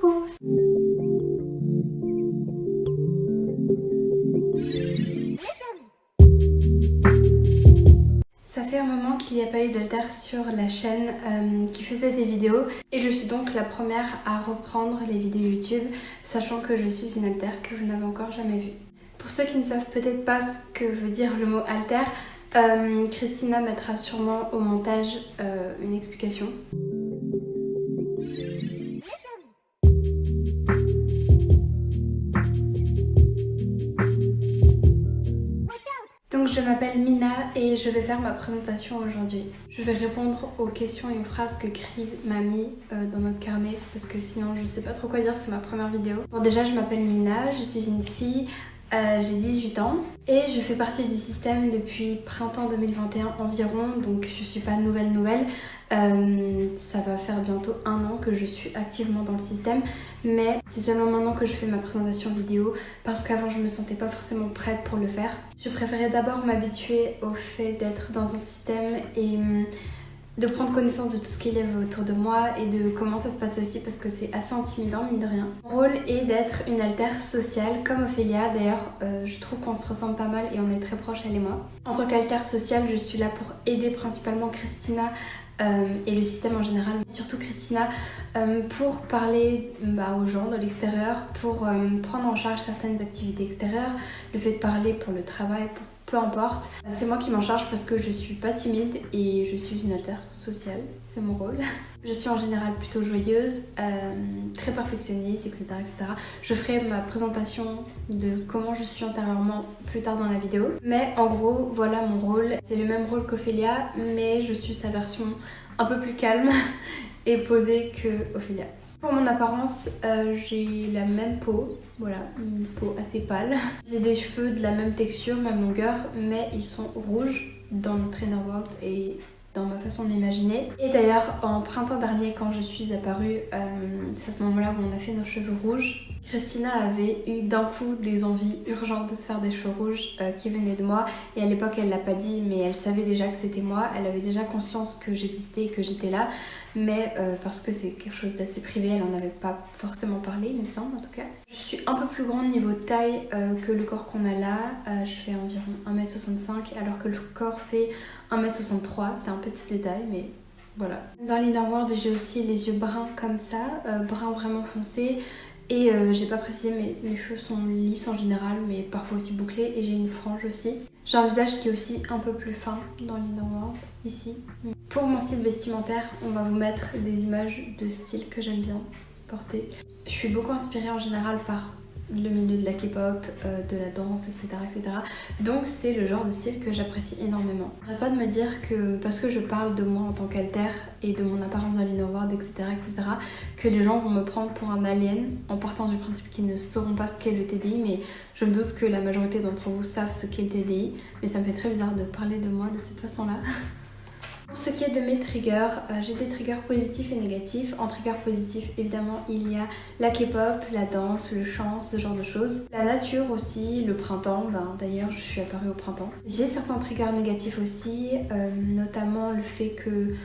Coucou! Ça fait un moment qu'il n'y a pas eu d'halter sur la chaîne qui faisait des vidéos et je suis donc la première à reprendre les vidéos YouTube, sachant que je suis une halter que vous n'avez encore jamais vue. Pour ceux qui ne savent peut-être pas ce que veut dire le mot halter, Christina mettra sûrement au montage une explication. Donc je m'appelle Mina et je vais faire ma présentation aujourd'hui. Je vais répondre aux questions et aux phrases que Chris m'a mis dans notre carnet parce que sinon je sais pas trop quoi dire, c'est ma première vidéo. Bon déjà je m'appelle Mina, je suis une fille, j'ai 18 ans et je fais partie du système depuis printemps 2021 environ, donc je suis pas nouvelle. Ça va faire bientôt 1 an que je suis activement dans le système, mais c'est seulement maintenant que je fais ma présentation vidéo parce qu'avant je me sentais pas forcément prête pour le faire. Je préférais d'abord m'habituer au fait d'être dans un système et de prendre connaissance de tout ce qu'il y avait autour de moi et de comment ça se passait aussi parce que c'est assez intimidant mine de rien. Mon rôle est d'être une halter sociale comme Ophélia, d'ailleurs je trouve qu'on se ressemble pas mal et on est très proches elle et moi. En tant qu'halter sociale je suis là pour aider principalement Christina et le système en général, mais surtout Christina, pour parler aux gens de l'extérieur, pour prendre en charge certaines activités extérieures, le fait de parler pour le travail, pour peu importe. C'est moi qui m'en charge parce que je suis pas timide et je suis une halter sociale, c'est mon rôle. Je suis en général plutôt joyeuse, très perfectionniste, etc., etc. Je ferai ma présentation de comment je suis intérieurement plus tard dans la vidéo. Mais en gros, voilà mon rôle. C'est le même rôle qu'Ophélia, mais je suis sa version un peu plus calme et posée que Ophélia. Pour mon apparence, j'ai la même peau, voilà, une peau assez pâle. J'ai des cheveux de la même texture, même longueur, mais ils sont rouges dans notre trainer world et dans ma façon de m'imaginer. Et d'ailleurs, en printemps dernier, quand je suis apparue, c'est à ce moment-là où on a fait nos cheveux rouges. Christina avait eu d'un coup des envies urgentes de se faire des cheveux rouges qui venaient de moi. Et à l'époque, elle l'a pas dit, mais elle savait déjà que c'était moi. Elle avait déjà conscience que j'existais et que j'étais là. Mais parce que c'est quelque chose d'assez privé, elle en avait pas forcément parlé, il me semble en tout cas. Je suis un peu plus grande niveau taille que le corps qu'on a là. Je fais environ 1m65 alors que le corps fait 1m63. C'est un petit détail, mais voilà. Dans l'Inner World, j'ai aussi les yeux bruns comme ça, bruns vraiment foncés. Et j'ai pas précisé, mais mes cheveux sont lisses en général, mais parfois aussi bouclés. Et j'ai une frange aussi. J'ai un visage qui est aussi un peu plus fin dans l'Inner World, ici. Pour mon style vestimentaire, on va vous mettre des images de style que j'aime bien porter. Je suis beaucoup inspirée en général par le milieu de la K-pop, de la danse, etc., etc. Donc c'est le genre de style que j'apprécie énormément. J'arrête pas de me dire que parce que je parle de moi en tant qu'halter et de mon apparence dans l'Inner World, etc., etc., que les gens vont me prendre pour un alien en partant du principe qu'ils ne sauront pas ce qu'est le TDI, mais je me doute que la majorité d'entre vous savent ce qu'est le TDI, mais ça me fait très bizarre de parler de moi de cette façon-là. Pour ce qui est de mes triggers, j'ai des triggers positifs et négatifs. En trigger positif, évidemment, il y a la K-pop, la danse, le chant, ce genre de choses. La nature aussi, le printemps, d'ailleurs je suis apparue au printemps. J'ai certains triggers négatifs aussi, notamment le fait que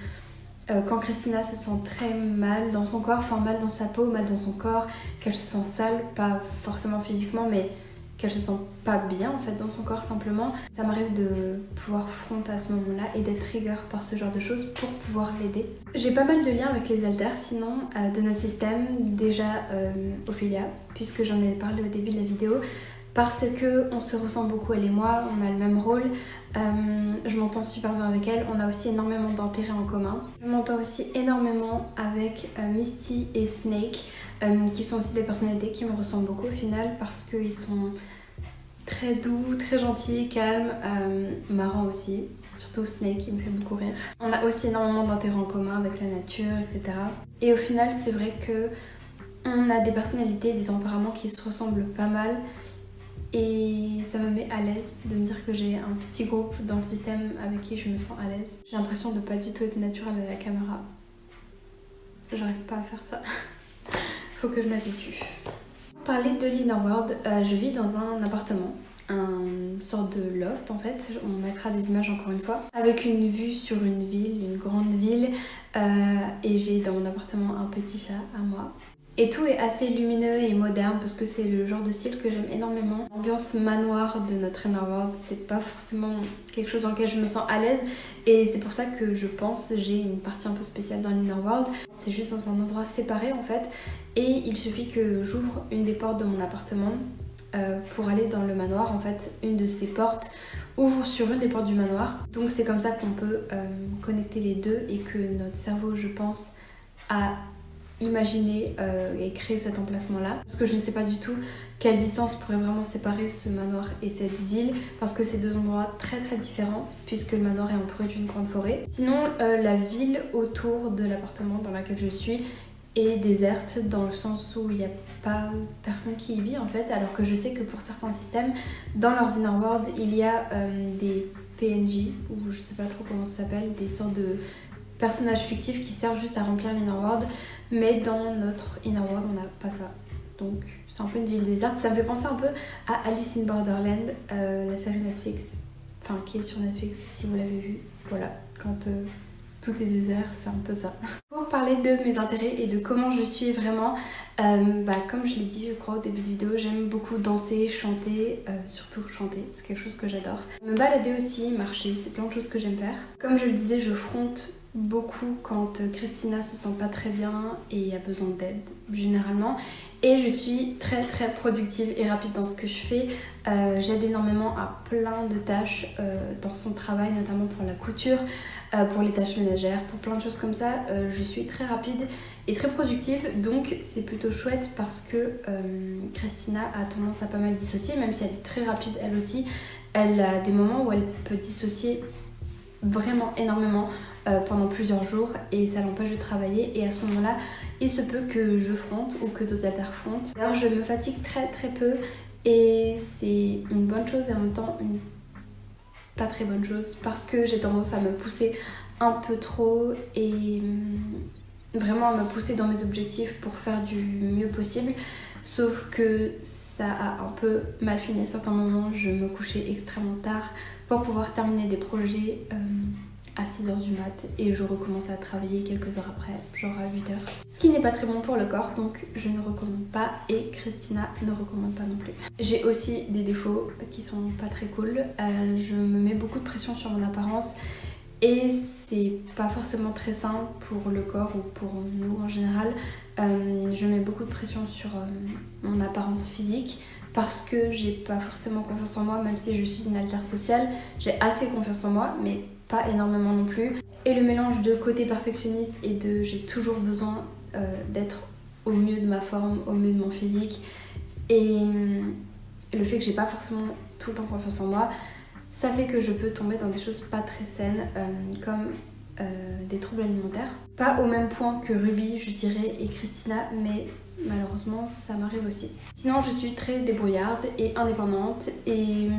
quand Christina se sent très mal dans son corps, enfin mal dans sa peau, mal dans son corps, qu'elle se sent sale, pas forcément physiquement, mais qu'elle se sent pas bien en fait dans son corps simplement. Ça m'arrive de pouvoir fronter à ce moment-là et d'être trigger par ce genre de choses pour pouvoir l'aider. J'ai pas mal de liens avec les halters sinon de notre système, déjà Ophélia, puisque j'en ai parlé au début de la vidéo, parce que on se ressemble beaucoup elle et moi, on a le même rôle, je m'entends super bien avec elle, on a aussi énormément d'intérêts en commun. Je m'entends aussi énormément avec Misty et Snake, qui sont aussi des personnalités qui me ressemblent beaucoup au final parce qu'ils sont très doux, très gentils, calmes, marrants aussi. Surtout Snake, il me fait beaucoup rire. On a aussi énormément d'intérêts en commun avec la nature, etc. Et au final, c'est vrai que on a des personnalités, des tempéraments qui se ressemblent pas mal. Et ça me met à l'aise de me dire que j'ai un petit groupe dans le système avec qui je me sens à l'aise. J'ai l'impression de pas du tout être naturelle à la caméra. J'arrive pas à faire ça. Faut que je m'habitue. Pour parler de l'Inner World, je vis dans un appartement, une sorte de loft en fait, on mettra des images encore une fois, avec une vue sur une ville, une grande ville, et j'ai dans mon appartement un petit chat à moi. Et tout est assez lumineux et moderne parce que c'est le genre de style que j'aime énormément. L'ambiance manoir de notre inner world, c'est pas forcément quelque chose dans lequel je me sens à l'aise. Et c'est pour ça que je pense j'ai une partie un peu spéciale dans l'inner world. C'est juste dans un endroit séparé en fait. Et il suffit que j'ouvre une des portes de mon appartement pour aller dans le manoir. En fait, une de ces portes ouvre sur une des portes du manoir. Donc c'est comme ça qu'on peut connecter les deux et que notre cerveau, je pense, a imaginé et créé cet emplacement là. Parce que je ne sais pas du tout quelle distance pourrait vraiment séparer ce manoir et cette ville, parce que c'est deux endroits très très différents puisque le manoir est entouré d'une grande forêt. Sinon la ville autour de l'appartement dans lequel je suis est déserte dans le sens où il n'y a pas personne qui y vit en fait, alors que je sais que pour certains systèmes dans leurs inner world il y a des PNJ ou je sais pas trop comment ça s'appelle, des sortes de personnages fictifs qui servent juste à remplir l'inner world, mais dans notre inner world on n'a pas ça. Donc c'est un peu une ville déserte. Ça me fait penser un peu à Alice in Borderland, la série Netflix, enfin qui est sur Netflix si vous l'avez vue. Voilà, quand tout est désert, c'est un peu ça. Pour parler de mes intérêts et de comment je suis vraiment, comme je l'ai dit je crois au début de vidéo, j'aime beaucoup danser, chanter, surtout chanter, c'est quelque chose que j'adore. Me balader aussi, marcher, c'est plein de choses que j'aime faire. Comme je le disais, je fronte beaucoup quand Christina se sent pas très bien et a besoin d'aide généralement, et je suis très très productive et rapide dans ce que je fais. J'aide énormément à plein de tâches dans son travail, notamment pour la couture, pour les tâches ménagères, pour plein de choses comme ça. Je suis très rapide et très productive, donc c'est plutôt chouette parce que Christina a tendance à pas mal dissocier, même si elle est très rapide elle aussi. Elle a des moments où elle peut dissocier vraiment énormément pendant plusieurs jours et ça l'empêche de travailler, et à ce moment là il se peut que je fronte ou que d'autres alters frontent. D'ailleurs je me fatigue très très peu et c'est une bonne chose et en même temps une pas très bonne chose parce que j'ai tendance à me pousser un peu trop et vraiment à me pousser dans mes objectifs pour faire du mieux possible, sauf que ça a un peu mal fini à certains moments. Je me couchais extrêmement tard pour pouvoir terminer des projets à 6h du mat et je recommençais à travailler quelques heures après, genre à 8h. Ce qui n'est pas très bon pour le corps, donc je ne recommande pas et Christina ne recommande pas non plus. J'ai aussi des défauts qui sont pas très cool. Je me mets beaucoup de pression sur mon apparence et c'est pas forcément très sain pour le corps ou pour nous en général. Je mets beaucoup de pression sur mon apparence physique parce que j'ai pas forcément confiance en moi, même si je suis une altère sociale. J'ai assez confiance en moi, mais pas énormément non plus. Et le mélange de côté perfectionniste et de j'ai toujours besoin d'être au mieux de ma forme, au mieux de mon physique, et le fait que j'ai pas forcément tout le temps confiance en moi, ça fait que je peux tomber dans des choses pas très saines, comme des troubles alimentaires. Pas au même point que Ruby, je dirais, et Christina, mais malheureusement ça m'arrive aussi. Sinon je suis très débrouillarde et indépendante et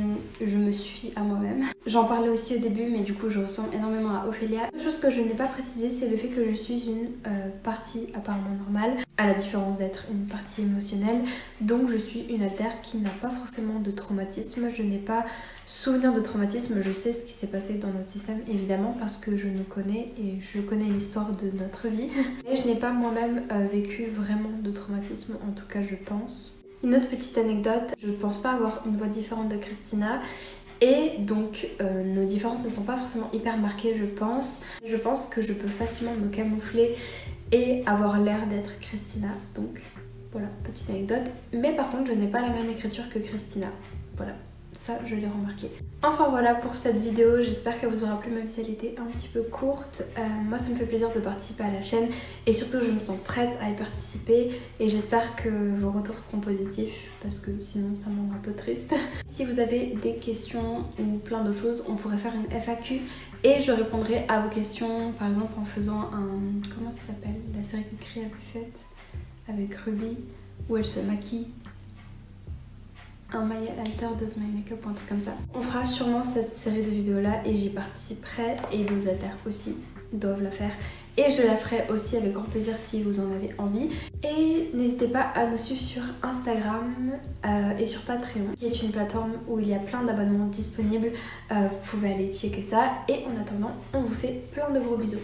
je me suffis à moi-même. J'en parlais aussi au début, mais du coup je ressemble énormément à Ophélia. Une chose que je n'ai pas précisé, c'est le fait que je suis une partie apparemment normale, à la différence d'être une partie émotionnelle. Donc je suis une altère qui n'a pas forcément de traumatisme. Je n'ai pas souvenir de traumatisme. Je sais ce qui s'est passé dans notre système évidemment parce que je nous connais et je connais l'histoire de notre vie. Et je n'ai pas moi-même vécu vraiment de traumatisme, en tout cas je pense. Une autre petite anecdote, je pense pas avoir une voix différente de Christina. Et donc nos différences ne sont pas forcément hyper marquées je pense. Je pense que je peux facilement me camoufler et avoir l'air d'être Christina. Donc voilà, petite anecdote. Mais par contre je n'ai pas la même écriture que Christina. Voilà, ça je l'ai remarqué. Enfin voilà pour cette vidéo, j'espère qu'elle vous aura plu même si elle était un petit peu courte. Moi ça me fait plaisir de participer à la chaîne et surtout je me sens prête à y participer et j'espère que vos retours seront positifs parce que sinon ça me rend un peu triste. Si vous avez des questions ou plein d'autres choses, on pourrait faire une FAQ et je répondrai à vos questions, par exemple en faisant un... comment ça s'appelle? La série que Cree avait faite avec Ruby où elle se maquille. Un My Alter Does My Makeup ou un truc comme ça. On fera sûrement cette série de vidéos là et j'y participerai et nos alters aussi doivent la faire. Et je la ferai aussi avec grand plaisir si vous en avez envie. Et n'hésitez pas à nous suivre sur Instagram et sur Patreon, qui est une plateforme où il y a plein d'abonnements disponibles. Vous pouvez aller checker ça. Et en attendant, on vous fait plein de gros bisous.